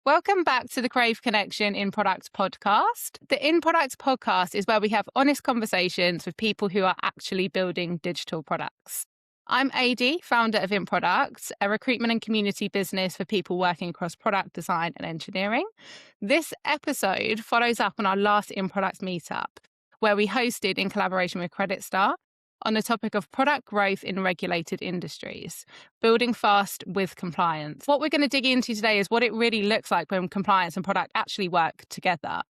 Welcome back to the Crave Connection in Product podcast. The In Product podcast is where we have honest conversations with people who are actually building digital products. I'm AD, founder of In Product, a recruitment and community business for people working across product design and engineering. This episode follows up on our last In Product meetup, where we hosted in collaboration with Creditstar on the topic of product growth in regulated industries, building fast with compliance. What we're going to dig into today is what it really looks like when compliance and product actually work together.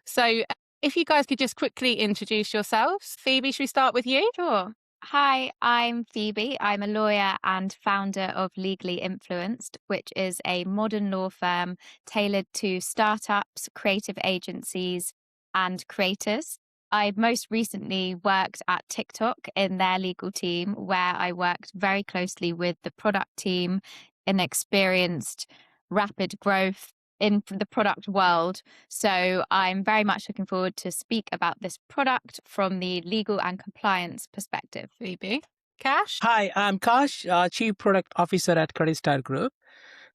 So if you guys could just quickly introduce yourselves. Phoebe, should we start with you? Sure. Hi, I'm Phoebe. I'm a lawyer and founder of Legally Influenced, which is a modern law firm tailored to startups, creative agencies, and creators. I most recently worked at TikTok in their legal team, where I worked very closely with the product team and experienced rapid growth in the product world. So I'm very much looking forward to speak about this product from the legal and compliance perspective. Phoebe. Cash? Hi, I'm Kash, Chief Product Officer at Creditstar Group.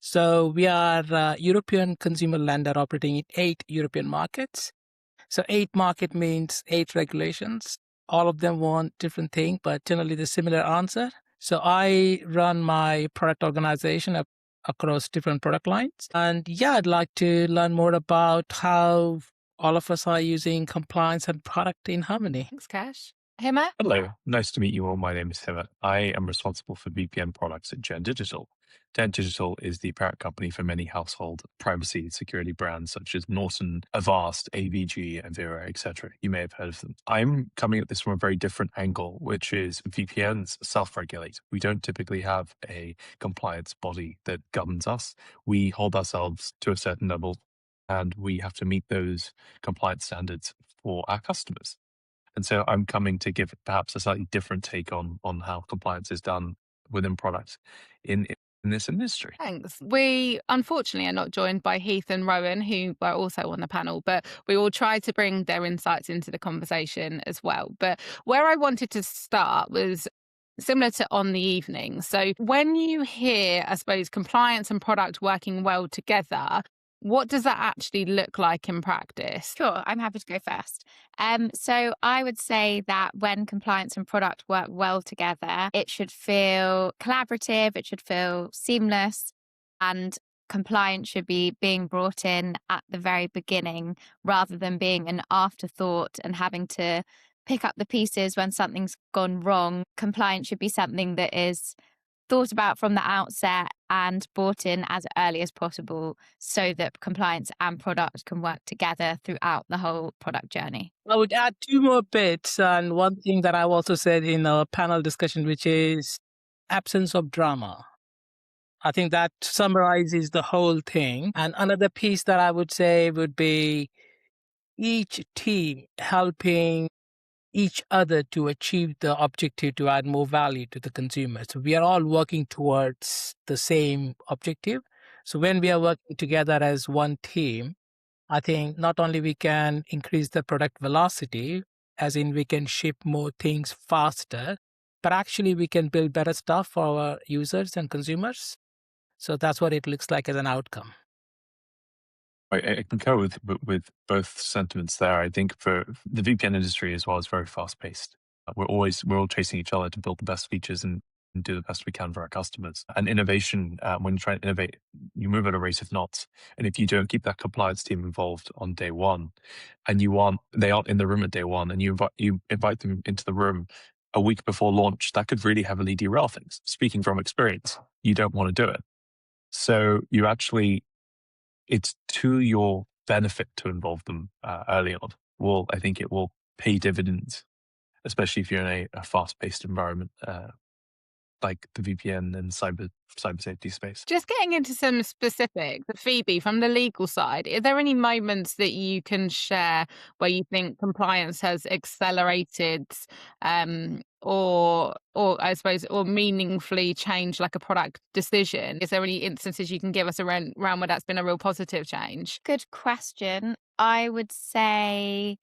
So we are a European consumer lender operating in 8 European markets. So 8 market means 8 regulations. All of them want different things, but generally the similar answer. So I run my product organization across different product lines. And yeah, I'd like to learn more about how all of us are using compliance and product in harmony. Thanks, Cash. Himmat? Hello, nice to meet you all. My name is Himmat. I am responsible for VPN products at Gen Digital. Gen Digital is the parent company for many household privacy and security brands such as Norton, Avast, AVG, and Vera, etc. You may have heard of them. I'm coming at this from a very different angle, which is VPNs self-regulate. We don't typically have a compliance body that governs us. We hold ourselves to a certain level, and we have to meet those compliance standards for our customers. And so I'm coming to give perhaps a slightly different take on how compliance is done within products in this industry. Thanks. We unfortunately are not joined by Heath and Rowan, who were also on the panel, but we will try to bring their insights into the conversation as well. But where I wanted to start was similar to on the evening. So when you hear, I suppose, compliance and product working well together, what does that actually look like in practice? Sure, I'm happy to go first. So I would say that when compliance and product work well together, it should feel collaborative, it should feel seamless, and compliance should be being brought in at the very beginning rather than being an afterthought and having to pick up the pieces when something's gone wrong. Compliance should be something that is thought about from the outset and brought in as early as possible so that compliance and product can work together throughout the whole product journey. I would add 2 more bits, and one thing that I've also said in a panel discussion, which is absence of drama. I think that summarizes the whole thing. And another piece that I would say would be each team helping each other to achieve the objective to add more value to the consumer. So we are all working towards the same objective. So when we are working together as one team, I think not only we can increase the product velocity, as in we can ship more things faster, but actually we can build better stuff for our users and consumers. So that's what it looks like as an outcome. I concur with both sentiments there. I think for the VPN industry as well, is very fast paced. We're all chasing each other to build the best features and do the best we can for our customers. And innovation, when you try to innovate, you move at a rate of knots. And if you don't keep that compliance team involved on day one, and they aren't in the room at day one, and you invite them into the room a week before launch, that could really heavily derail things. Speaking from experience, you don't want to do it. So it's to your benefit to involve them early on. I think it will pay dividends, especially if you're in a fast-paced environment like the VPN and cyber safety space. Just getting into some specifics, Phoebe, from the legal side, are there any moments that you can share where you think compliance has accelerated or I suppose, or meaningfully changed like a product decision? Is there any instances you can give us around where that's been a real positive change? Good question. I would say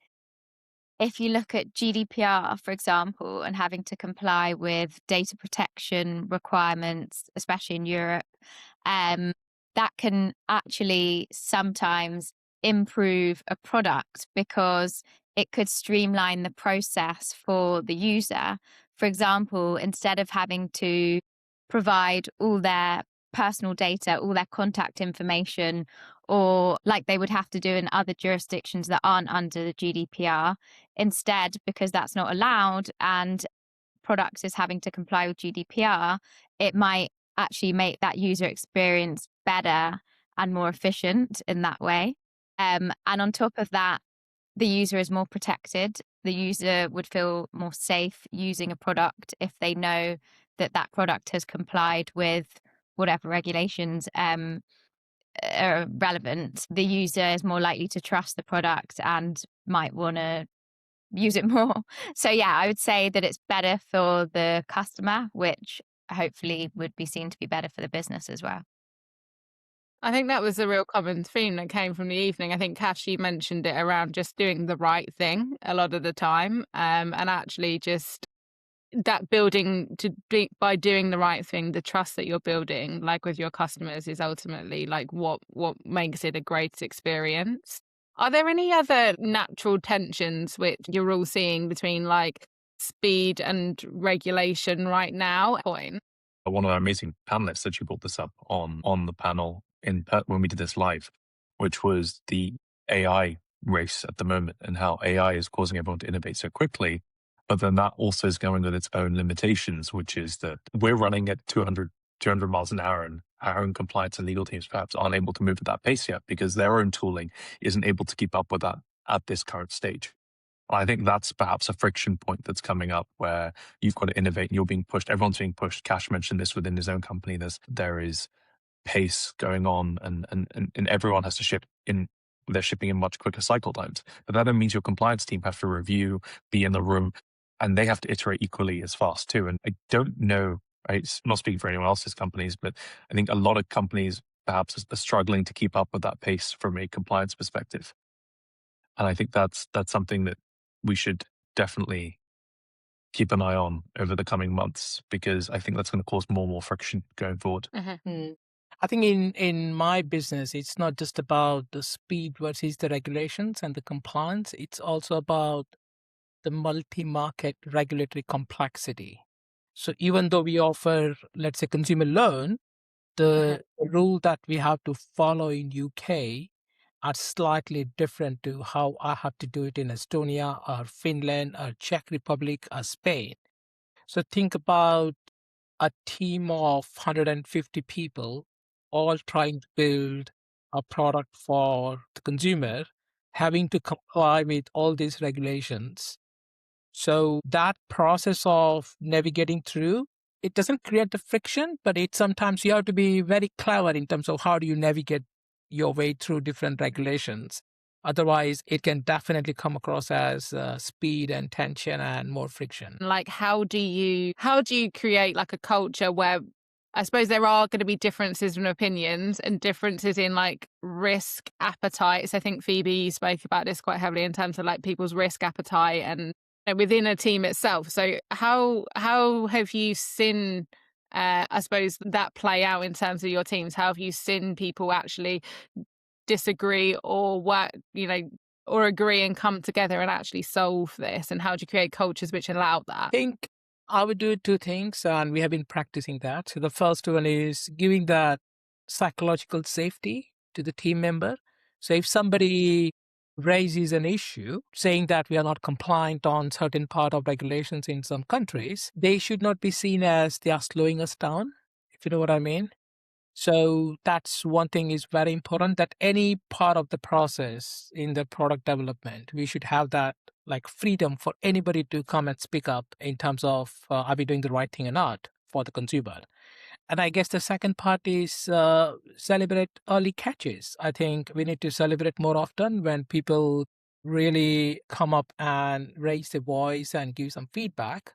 if you look at GDPR, for example, and having to comply with data protection requirements, especially in Europe, that can actually sometimes improve a product because it could streamline the process for the user. For example, instead of having to provide all their personal data, all their contact information, or like they would have to do in other jurisdictions that aren't under the GDPR, instead, because that's not allowed and product is having to comply with GDPR, it might actually make that user experience better and more efficient in that way. And on top of that, the user is more protected. The user would feel more safe using a product if they know that that product has complied with whatever regulations are relevant. The user is more likely to trust the product and might want to use it more. So yeah, I would say that it's better for the customer, which hopefully would be seen to be better for the business as well. I think that was a real common theme that came from the evening. I think Kash, you mentioned it around just doing the right thing a lot of the time, and actually just that building by doing the right thing, the trust that you're building, like with your customers, is ultimately like what makes it a great experience. Are there any other natural tensions which you're all seeing between like speed and regulation right now? One of our amazing panelists actually brought this up on the panel when we did this live, which was the AI race at the moment and how AI is causing everyone to innovate so quickly. But then that also is going with its own limitations, which is that we're running at 200 miles an hour, and our own compliance and legal teams perhaps aren't able to move at that pace yet because their own tooling isn't able to keep up with that at this current stage. I think that's perhaps a friction point that's coming up where you've got to innovate and you're being pushed. Everyone's being pushed. Kash mentioned this within his own company. There is pace going on and everyone has to ship in. They're shipping in much quicker cycle times. But that then means your compliance team have to review, be in the room, and they have to iterate equally as fast too. And I don't know, I'm not speaking for anyone else's companies, but I think a lot of companies perhaps are struggling to keep up with that pace from a compliance perspective. And I think that's something that we should definitely keep an eye on over the coming months, because I think that's going to cause more and more friction going forward. Mm. I think in my business, it's not just about the speed versus the regulations and the compliance. It's also about the multi-market regulatory complexity. So even though we offer, let's say, consumer loan, the rule that we have to follow in UK are slightly different to how I have to do it in Estonia or Finland or Czech Republic or Spain. So think about a team of 150 people all trying to build a product for the consumer, having to comply with all these regulations. So that process of navigating through, it doesn't create the friction, but it sometimes you have to be very clever in terms of how do you navigate your way through different regulations. Otherwise, it can definitely come across as speed and tension and more friction. Like, how do you create like a culture where I suppose there are going to be differences in opinions and differences in like risk appetites. I think Phoebe spoke about this quite heavily in terms of like people's risk appetite and within a team itself. So how have you seen, I suppose, that play out in terms of your teams? How have you seen people actually disagree or work, or agree and come together and actually solve this? And how do you create cultures which allow that? I think I would do two things, and we have been practicing that. So the first one is giving that psychological safety to the team member. So if somebody raises an issue saying that we are not compliant on certain part of regulations in some countries, they should not be seen as they are slowing us down, if you know what I mean. So that's one thing is very important, that any part of the process in the product development, we should have that like freedom for anybody to come and speak up in terms of are we doing the right thing or not for the consumer. And I guess the second part is celebrate early catches. I think we need to celebrate more often when people really come up and raise their voice and give some feedback.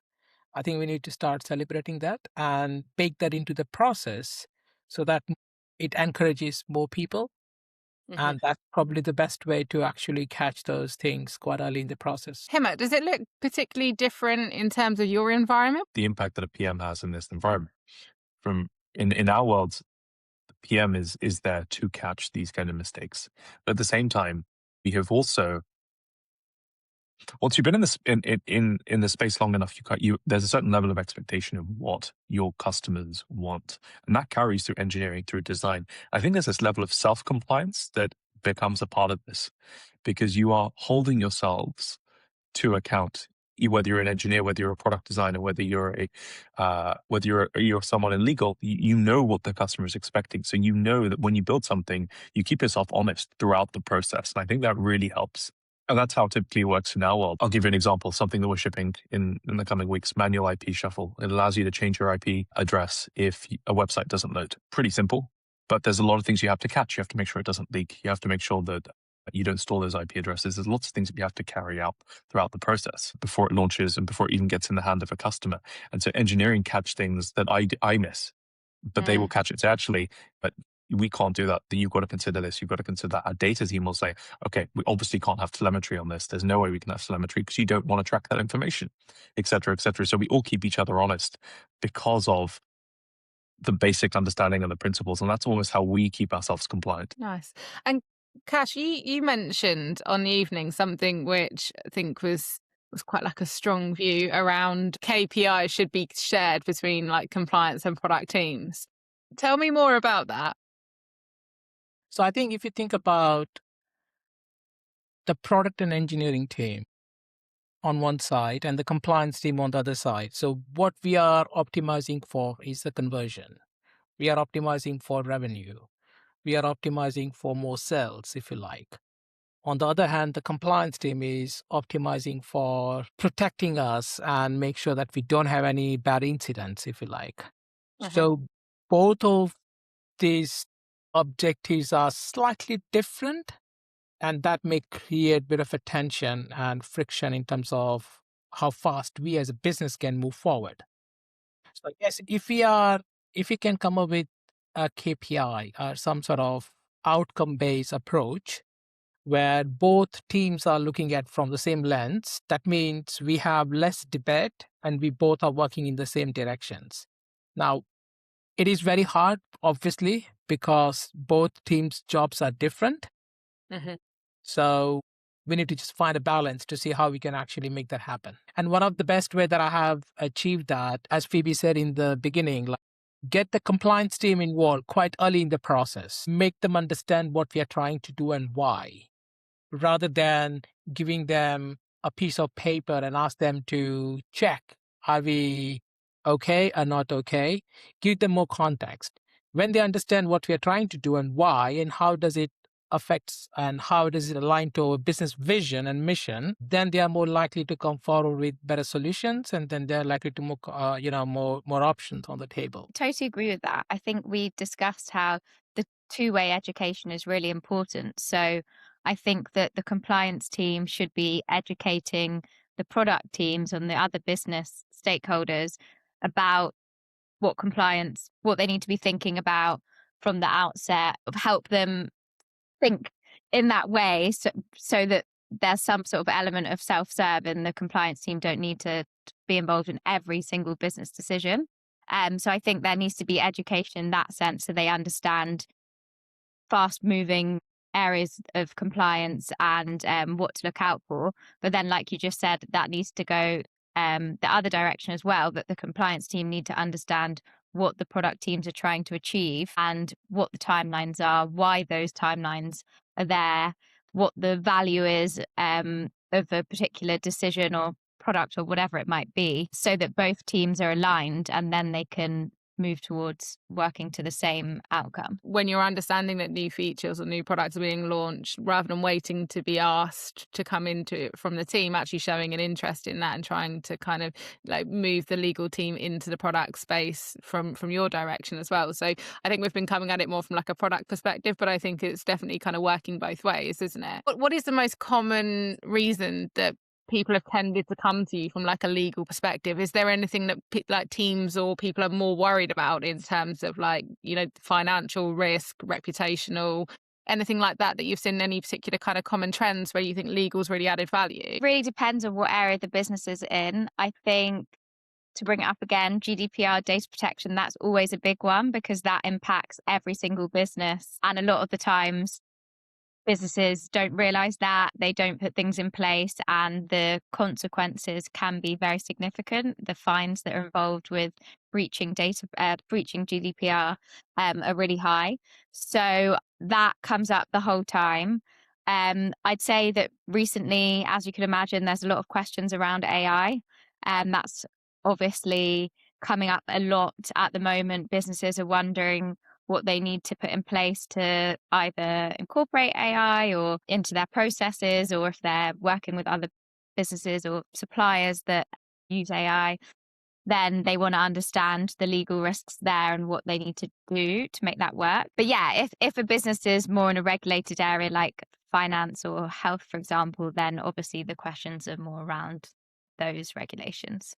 I think we need to start celebrating that and bake that into the process so that it encourages more people. And that's probably the best way to actually catch those things quite early in the process. Himmat, does it look particularly different in terms of your environment? The impact that a PM has in this environment. In our world, the PM is there to catch these kind of mistakes. But at the same time, we have also, once you've been in this in the space long enough, there's a certain level of expectation of what your customers want, and that carries through engineering, through design. I think there's this level of self-compliance that becomes a part of this, because you are holding yourselves to account. Whether you're an engineer, whether you're a product designer, whether you're you're someone in legal, you know what the customer is expecting. So you know that when you build something, you keep yourself honest throughout the process, and I think that really helps. And that's how it typically works in our world. I'll give you an example of something that we're shipping in the coming weeks: manual IP shuffle. It allows you to change your IP address if a website doesn't load. Pretty simple, but there's a lot of things you have to catch. You have to make sure it doesn't leak. You have to make sure that you don't store those IP addresses. There's lots of things that you have to carry out throughout the process before it launches and before it even gets in the hand of a customer. And so engineering catch things that I miss, but they will catch it. So actually, but we can't do that. You've got to consider this. You've got to consider that. Our data team will say, okay, we obviously can't have telemetry on this. There's no way we can have telemetry because you don't want to track that information, et cetera, et cetera. So we all keep each other honest because of the basic understanding of the principles. And that's almost how we keep ourselves compliant. Nice. And Kash, you mentioned on the evening something which I think was quite like a strong view around KPIs should be shared between like compliance and product teams. Tell me more about that. So I think if you think about the product and engineering team on one side and the compliance team on the other side. So what we are optimizing for is the conversion. We are optimizing for revenue. We are optimizing for more sales, if you like. On the other hand, the compliance team is optimizing for protecting us and make sure that we don't have any bad incidents, if you like. So both of these objectives are slightly different, and that may create a bit of a tension and friction in terms of how fast we as a business can move forward. So yes, if we can come up with a KPI or some sort of outcome-based approach where both teams are looking at from the same lens, that means we have less debate and we both are working in the same directions. Now, it is very hard, obviously, because both teams' jobs are different. So we need to just find a balance to see how we can actually make that happen. And one of the best way that I have achieved that, as Phoebe said in the beginning, like, get the compliance team involved quite early in the process. Make them understand what we are trying to do and why, rather than giving them a piece of paper and ask them to check, are we okay or not okay? Give them more context. When they understand what we are trying to do and why and how does it affect and how does it align to our business vision and mission, then they are more likely to come forward with better solutions, and then they're likely to more options on the table. Totally agree with that. I think we've discussed how the two-way education is really important. So I think that the compliance team should be educating the product teams and the other business stakeholders about what they need to be thinking about from the outset, help them think in that way so that there's some sort of element of self-serve and the compliance team don't need to be involved in every single business decision. So I think there needs to be education in that sense so they understand fast-moving areas of compliance and what to look out for. But then, like you just said, that needs to go the other direction as well, that the compliance team need to understand what the product teams are trying to achieve and what the timelines are, why those timelines are there, what the value is of a particular decision or product or whatever it might be, so that both teams are aligned and then they can move towards working to the same outcome. When you're understanding that new features or new products are being launched, rather than waiting to be asked to come into it from the team, actually showing an interest in that and trying to kind of like move the legal team into the product space from your direction as well. So I think we've been coming at it more from like a product perspective, but I think it's definitely kind of working both ways, isn't it? What is the most common reason that people have tended to come to you from like a legal perspective? Is there anything that like teams or people are more worried about in terms of like, financial risk, reputational, anything like that you've seen, any particular kind of common trends where you think legal's really added value? It really depends on what area the business is in. I think to bring it up again, GDPR, data protection, that's always a big one because that impacts every single business. And a lot of the times, businesses don't realize that, they don't put things in place, and the consequences can be very significant. The fines that are involved with breaching GDPR are really high. So that comes up the whole time. I'd say that recently, as you can imagine, there's a lot of questions around AI, and that's obviously coming up a lot at the moment. Businesses are wondering what they need to put in place to either incorporate AI or into their processes, or if they're working with other businesses or suppliers that use AI, then they want to understand the legal risks there and what they need to do to make that work. But yeah, if a business is more in a regulated area like finance or health, for example, then obviously the questions are more around those regulations.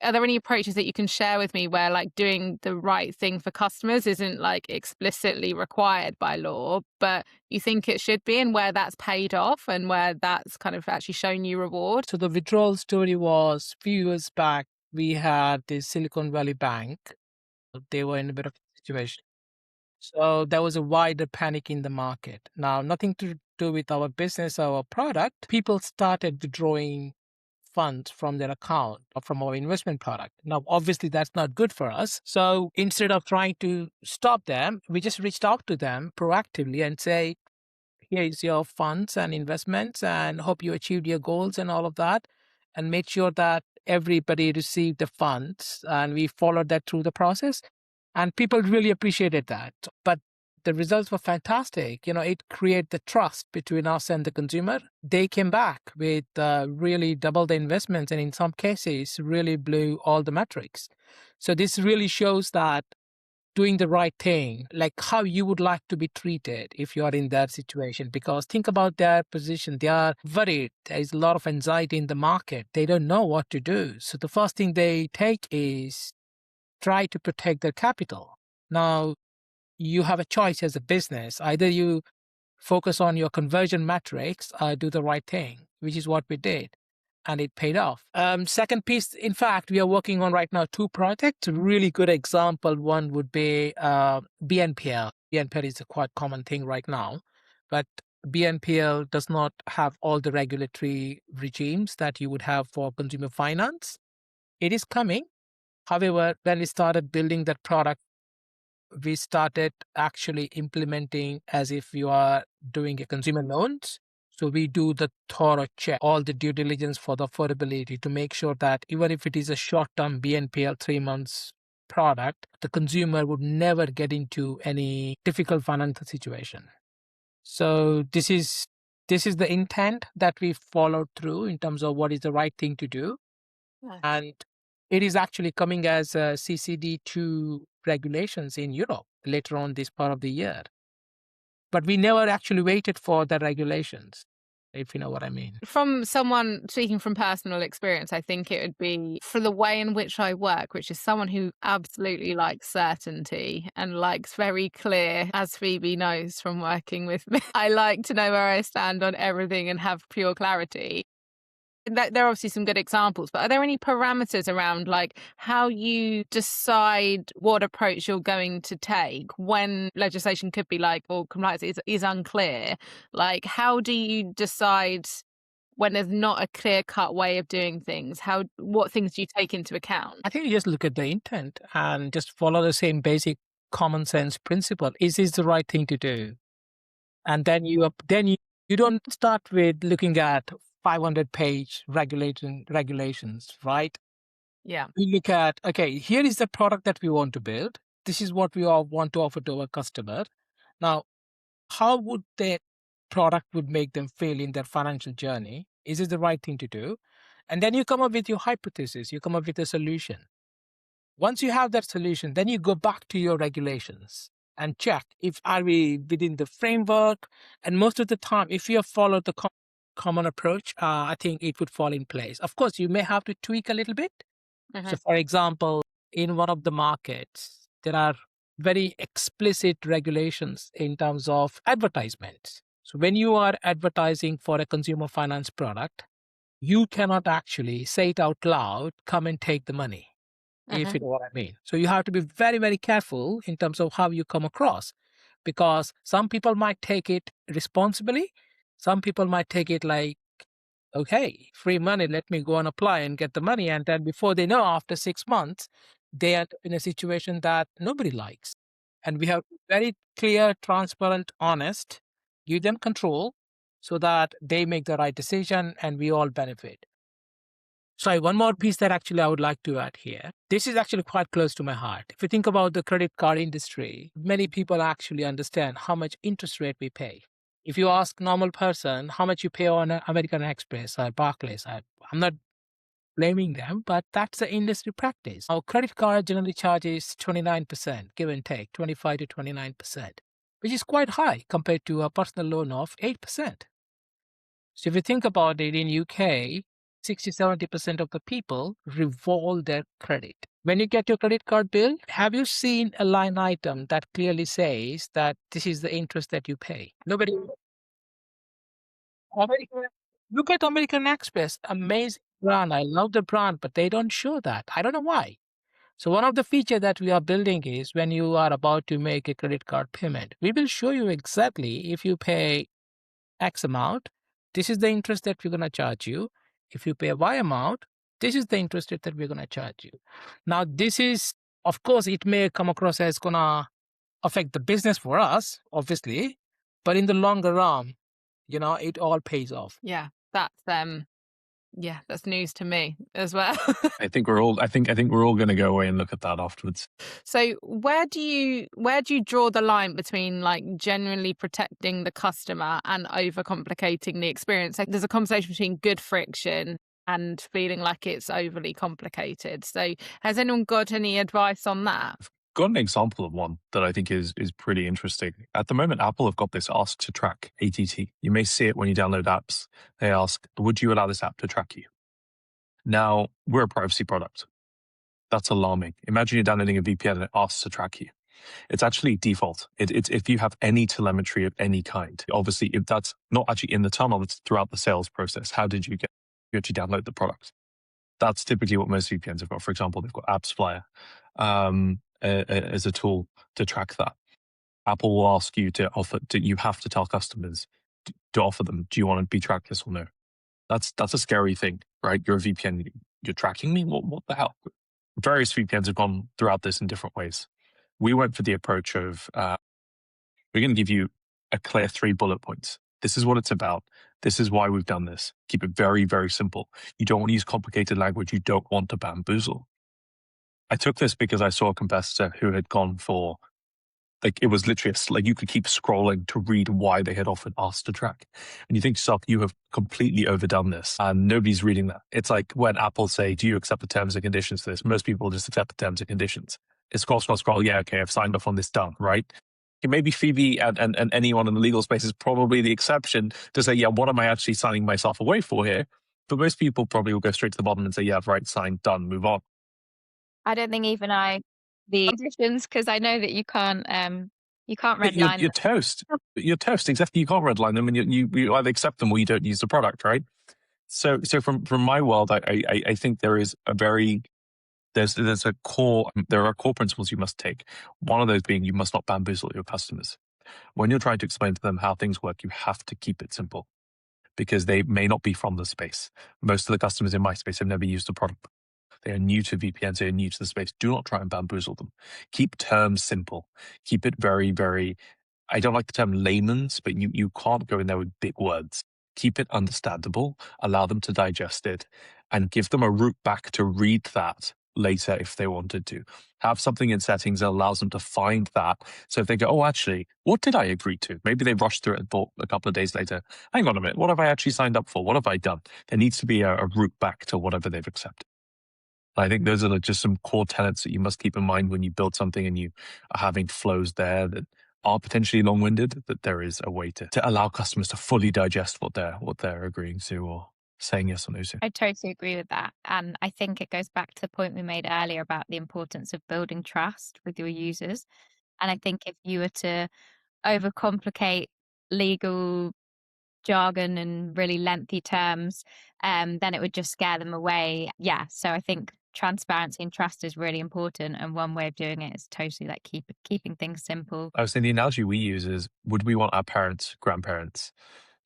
Are there any approaches that you can share with me where like doing the right thing for customers isn't like explicitly required by law, but you think it should be, and where that's paid off and where that's kind of actually shown you reward? So the withdrawal story was a few years back, we had the Silicon Valley Bank. They were in a bit of a situation. So there was a wider panic in the market. Now, nothing to do with our business, our product. People started withdrawing funds from their account or from our investment product. Now, obviously, that's not good for us. So instead of trying to stop them, we just reached out to them proactively and say, here is your funds and investments, and hope you achieved your goals and all of that, and made sure that everybody received the funds, and we followed that through the process, and people really appreciated that. But the results were fantastic. It created the trust between us and the consumer. They came back with really double the investments, and in some cases really blew all the metrics. So this really shows that doing the right thing, like how you would like to be treated if you are in that situation. Because think about their position. They are worried. There is a lot of anxiety in the market. They don't know what to do. So the first thing they take is try to protect their capital. Now, you have a choice as a business. Either you focus on your conversion metrics or do the right thing, which is what we did. And it paid off. Second piece, in fact, we are working on right now 2 projects. A really good example, one would be BNPL. BNPL is a quite common thing right now, but BNPL does not have all the regulatory regimes that you would have for consumer finance. It is coming. However, when we started building that product, we started actually implementing as if you are doing a consumer loans. So we do the thorough check, all the due diligence for the affordability to make sure that even if it is a short-term BNPL 3 months product, the consumer would never get into any difficult financial situation. So this is the intent that we followed through in terms of what is the right thing to do. Yeah. And it is actually coming as CCD2 regulations in Europe later on this part of the year. But we never actually waited for the regulations, if you know what I mean. From someone speaking from personal experience, I think it would be for the way in which I work, which is someone who absolutely likes certainty and likes very clear, as Phoebe knows from working with me. I like to know where I stand on everything and have pure clarity. There are obviously some good examples, but are there any parameters around like how you decide what approach you're going to take when legislation could be like, or compliance is unclear? Like, how do you decide when there's not a clear-cut way of doing things? What things do you take into account? I think you just look at the intent and just follow the same basic common sense principle. Is this the right thing to do? And then you don't start with looking at 500-page regulations, right? Yeah. We look at, okay, here is the product that we want to build. This is what we all want to offer to our customer. Now, how would that product would make them feel in their financial journey? Is it the right thing to do? And then you come up with your hypothesis. You come up with a solution. Once you have that solution, then you go back to your regulations and check if are we within the framework. And most of the time, if you have followed the common approach, I think it would fall in place. Of course, you may have to tweak a little bit. So, for example, in one of the markets, there are very explicit regulations in terms of advertisements. So when you are advertising for a consumer finance product, you cannot actually say it out loud, come and take the money. if you know what I mean. So you have to be very, very careful in terms of how you come across, because some people might take it responsibly. Some people might take it like, okay, free money, let me go and apply and get the money. And then before they know, after 6 months, they are in a situation that nobody likes. And we have to be very clear, transparent, honest, give them control so that they make the right decision and we all benefit. Sorry, one more piece that actually I would like to add here. This is actually quite close to my heart. If you think about the credit card industry, many people actually understand how much interest rate we pay. If you ask normal person how much you pay on American Express or Barclays, I'm not blaming them, but that's the industry practice. Our credit card generally charges 29%, give and take, 25 to 29%, which is quite high compared to a personal loan of 8%. So if you think about it, in UK, 60-70% of the people revolve their credit. When you get your credit card bill, have you seen a line item that clearly says that this is the interest that you pay? Nobody. American, look at American Express, amazing brand. I love the brand, but they don't show that. I don't know why. So one of the features that we are building is when you are about to make a credit card payment, we will show you exactly if you pay X amount, this is the interest that we're going to charge you. If you pay Y amount, this is the interest rate that we're going to charge you. Now, this is, of course, it may come across as going to affect the business for us, obviously, but in the longer run, it all pays off. Yeah, that's news to me as well. I think we're all going to go away and look at that afterwards. So where do you draw the line between like genuinely protecting the customer and overcomplicating the experience? Like, there's a conversation between good friction and feeling like it's overly complicated. So has anyone got any advice on that? Got an example of one that I think is pretty interesting. At the moment, Apple have got this ask to track ATT. You may see it when you download apps. They ask, would you allow this app to track you? Now, we're a privacy product. That's alarming. Imagine you're downloading a VPN and it asks to track you. It's actually default. It's if you have any telemetry of any kind. Obviously, if that's not actually in the tunnel, it's throughout the sales process. How did you actually download the product? That's typically what most VPNs have got. For example, they've got Apps Flyer as a tool to track that. Apple will ask you you have to tell customers to offer them, do you want to be tracked, yes or no? That's a scary thing, right? You're a VPN, you're tracking me? What the hell? Various VPNs have gone throughout this in different ways. We went for the approach of, we're going to give you a clear 3 bullet points. This is what it's about. This is why we've done this. Keep it very, very simple. You don't want to use complicated language. You don't want to bamboozle. I took this because I saw a competitor who had gone for, like, it was literally like you could keep scrolling to read why they had offered us to track. And you think to yourself, you have completely overdone this and nobody's reading that. It's like when Apple say, do you accept the terms and conditions for this? Most people just accept the terms and conditions. It's scroll. Yeah, okay, I've signed off on this, done, right? Maybe Phoebe and anyone in the legal space is probably the exception to say, yeah, what am I actually signing myself away for here? But most people probably will go straight to the bottom and say, yeah, right, signed, done, move on. I don't think even the conditions, because I know that you can't redline. You're toast. You're toast. Exactly. You can't redline them, and you either accept them or you don't use the product, right? So from my world, I think there is there's a core. There are core principles you must take. One of those being you must not bamboozle your customers. When you're trying to explain to them how things work, you have to keep it simple, because they may not be from the space. Most of the customers in my space have never used the product. They are new to VPNs, they are new to the space. Do not try and bamboozle them. Keep terms simple. Keep it very, very, I don't like the term layman's, but you can't go in there with big words. Keep it understandable, allow them to digest it, and give them a route back to read that later if they wanted to. Have something in settings that allows them to find that. So if they go, oh, actually, what did I agree to? Maybe they rushed through it and thought a couple of days later, hang on a minute, what have I actually signed up for? What have I done? There needs to be a route back to whatever they've accepted. I think those are just some core tenets that you must keep in mind when you build something and you are having flows there that are potentially long-winded, that there is a way to allow customers to fully digest what they're agreeing to or saying yes or no to. I totally agree with that. And I think it goes back to the point we made earlier about the importance of building trust with your users. And I think if you were to overcomplicate legal jargon and really lengthy terms, then it would just scare them away. Yeah. So I think transparency and trust is really important. And one way of doing it is totally like keeping things simple. I was saying the analogy we use is, would we want our parents, grandparents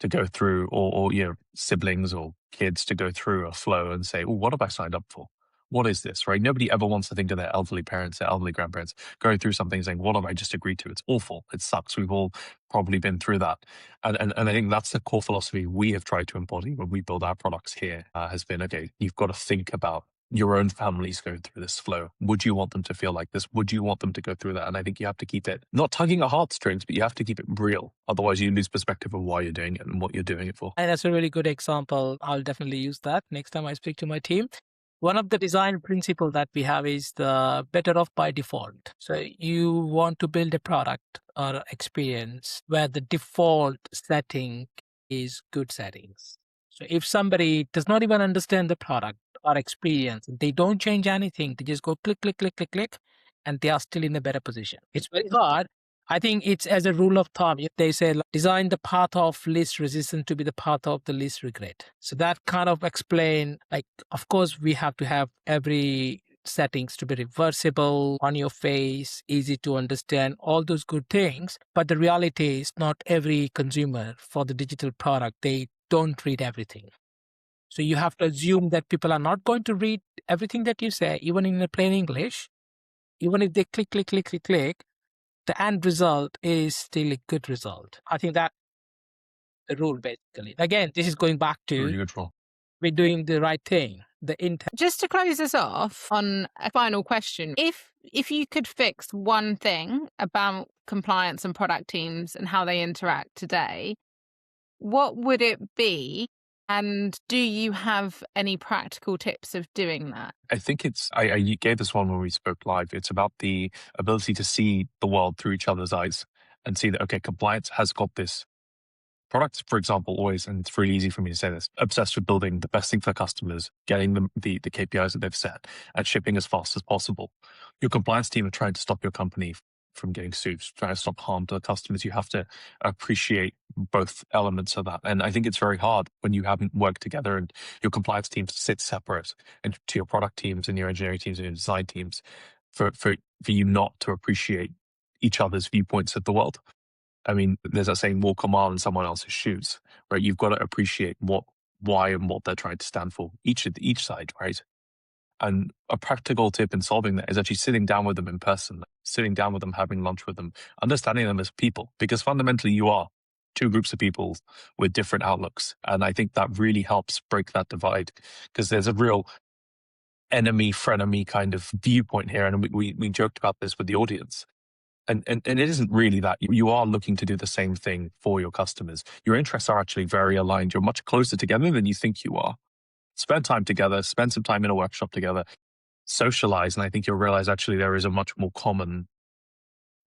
to go through, or siblings or kids to go through a flow and say, oh, what have I signed up for? What is this, right? Nobody ever wants to think of their elderly parents, their elderly grandparents going through something saying, what have I just agreed to? It's awful. It sucks. We've all probably been through that. And I think that's the core philosophy we have tried to embody when we build our products here, has been, okay, you've got to think about your own families going through this flow. Would you want them to feel like this? Would you want them to go through that? And I think you have to keep it not tugging at heartstrings, but you have to keep it real. Otherwise, you lose perspective of why you're doing it and what you're doing it for. And that's a really good example. I'll definitely use that next time I speak to my team. One of the design principles that we have is the better off by default. So you want to build a product or experience where the default setting is good settings. So if somebody does not even understand the product or experience, they don't change anything, they just go click, click, click, click, click, and they are still in a better position. It's very hard. I think it's as a rule of thumb, if they say design the path of least resistance to be the path of the least regret. So that kind of explain, like, of course, we have to have every settings to be reversible, on your face, easy to understand, all those good things. But the reality is not every consumer for the digital product, they don't read everything. So you have to assume that people are not going to read everything that you say, even in a plain English. Even if they click, click, click, click, click, the end result is still a good result. I think that's the rule, basically. Again, this is going back to Really good rule. We're doing the right thing, the intent. Just to close us off on a final question, if you could fix one thing about compliance and product teams and how they interact today, what would it be? And do you have any practical tips of doing that? I think you gave this one when we spoke live. It's about the ability to see the world through each other's eyes and see that, okay, compliance has got this product, for example, always, and it's really easy for me to say this, obsessed with building the best thing for customers, getting them the KPIs that they've set, and shipping as fast as possible. Your compliance team are trying to stop your company from getting sued, trying to stop harm to the customers. You have to appreciate both elements of that. And I think it's very hard when you haven't worked together and your compliance teams sit separate and to your product teams and your engineering teams and your design teams for you not to appreciate each other's viewpoints of the world. I mean, there's that saying, walk a mile in someone else's shoes, right? You've got to appreciate why and what they're trying to stand for, each side, right? And a practical tip in solving that is actually sitting down with them in person, sitting down with them, having lunch with them, understanding them as people, because fundamentally you are two groups of people with different outlooks. And I think that really helps break that divide, because there's a real enemy, frenemy kind of viewpoint here. And we joked about this with the audience. And it isn't really that. You are looking to do the same thing for your customers. Your interests are actually very aligned. You're much closer together than you think you are. Spend time together, spend some time in a workshop together, socialize, and I think you'll realize actually there is a much more common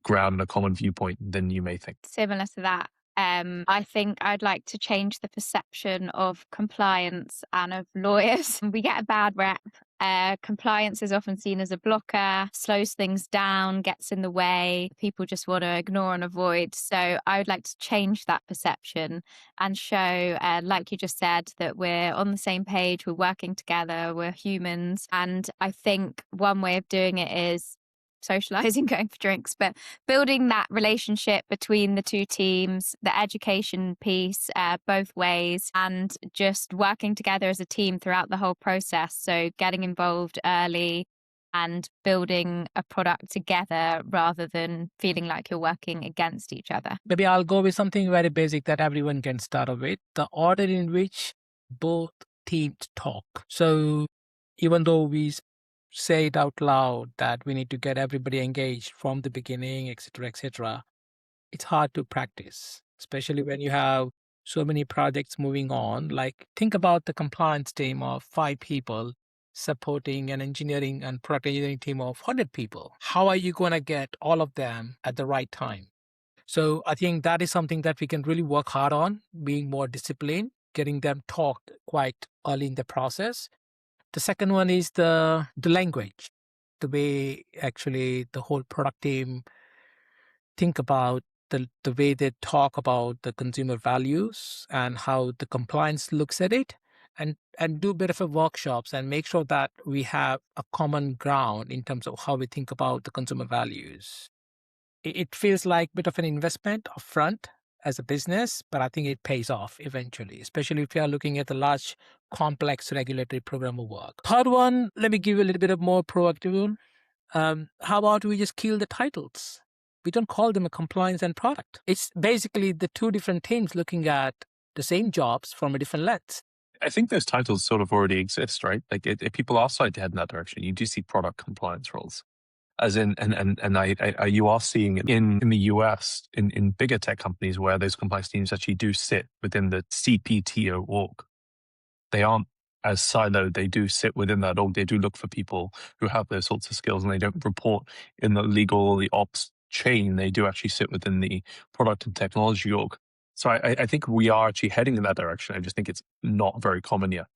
ground and a common viewpoint than you may think. Similar to that, I think I'd like to change the perception of compliance and of lawyers. We get a bad rep. Compliance is often seen as a blocker, slows things down, gets in the way. People just want to ignore and avoid. So I would like to change that perception and show, like you just said, that we're on the same page, we're working together, we're humans. And I think one way of doing it is socializing, going for drinks, but building that relationship between the two teams, the education piece, both ways, and just working together as a team throughout the whole process. So getting involved early and building a product together rather than feeling like you're working against each other. Maybe I'll go with something very basic that everyone can start off with, the order in which both teams talk. So even though we say it out loud that we need to get everybody engaged from the beginning, etc., it's hard to practice, especially when you have so many projects moving on. Like, think about the compliance team of 5 people supporting an engineering and product engineering team of 100 people. How are you going to get all of them at the right time? So I think that is something that we can really work hard on, being more disciplined, getting them talked quite early in the process. The second one is the language, the way actually the whole product team think about the way they talk about the consumer values and how the compliance looks at it. and do a bit of a workshops and make sure that we have a common ground in terms of how we think about the consumer values. It feels like a bit of an investment upfront as a business, but I think it pays off eventually, especially if you are looking at the large, complex regulatory program of work. Third one, let me give you a little bit of more proactive one. How about we just kill the titles? We don't call them a compliance and product. It's basically the two different teams looking at the same jobs from a different lens. I think those titles sort of already exist, right? Like if people are starting to head in that direction, you do see product compliance roles. As in, you are seeing in the US, in bigger tech companies where those compliance teams actually do sit within the CPTO org. They aren't as siloed. They do sit within that org. They do look for people who have those sorts of skills, and they don't report in the legal or the ops chain. They do actually sit within the product and technology org. So I think we are actually heading in that direction. I just think it's not very common yet.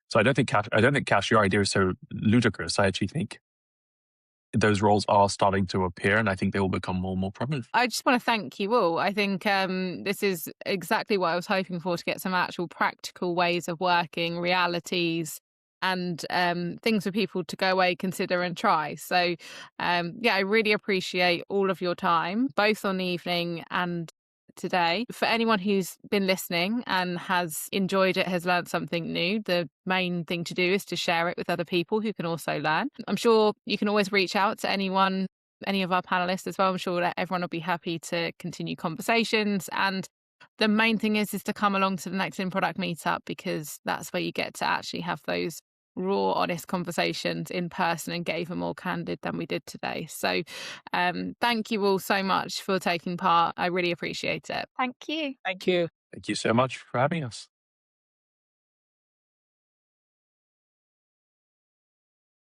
So I don't think Cash, your idea is so ludicrous. I actually think those roles are starting to appear, and I think they will become more and more prominent. I just want to thank you all. I think this is exactly what I was hoping for, to get some actual practical ways of working, realities, and things for people to go away, consider and try. So I really appreciate all of your time, both on the evening and today. For anyone who's been listening and has enjoyed it, has learned something new, the main thing to do is to share it with other people who can also learn. I'm sure you can always reach out to any of our panelists as well. I'm sure that everyone will be happy to continue conversations. And the main thing is to come along to the next In Product Meetup, because that's where you get to actually have those raw, honest conversations in person and get even more candid than we did today. So thank you all so much for taking part. I really appreciate it. Thank you. Thank you. Thank you so much for having us.